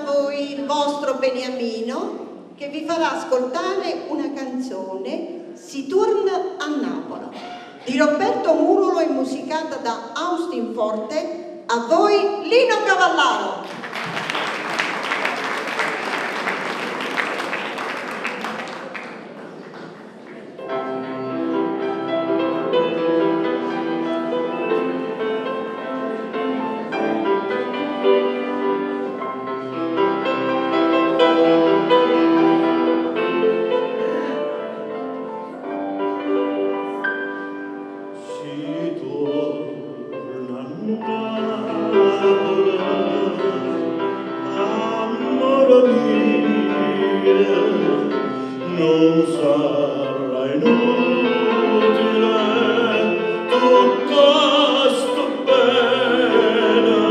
voi il vostro Beniamino che vi farà ascoltare una canzone, Si torna a Napoli, di Roberto Murolo e musicata da Austin Forte. A voi Lino Cavallaro. Non sarà inutile tutta sta pena,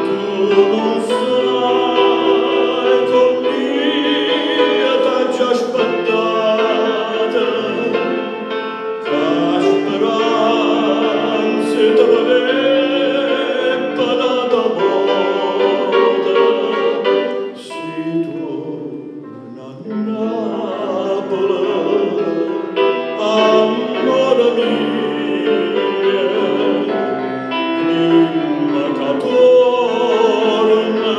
tu non sai come t'ha già aspettata, che speranze t'aveva data volta, si torna a Napoli, amore mio, prima che torna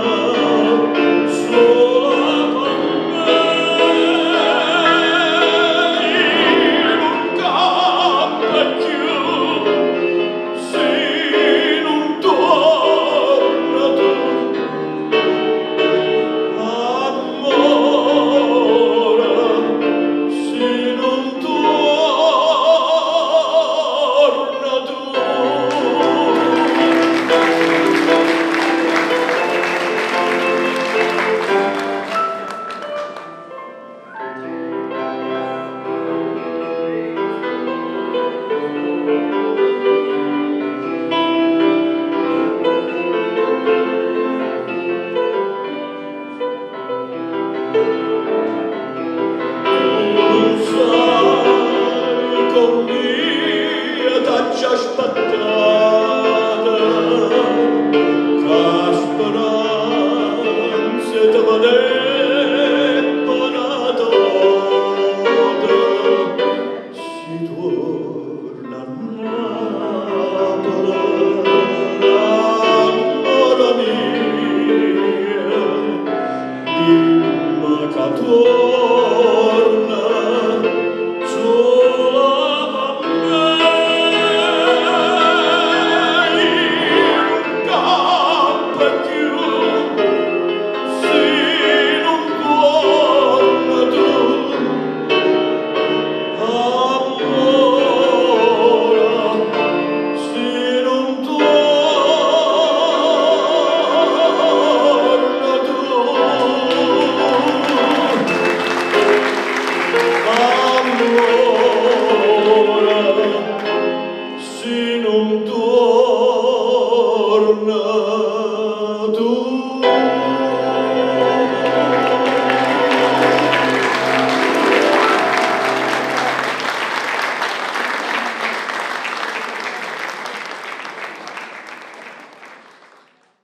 sola con me, non campa più, se non torna tu. Amore, se non torna tu. Non sai come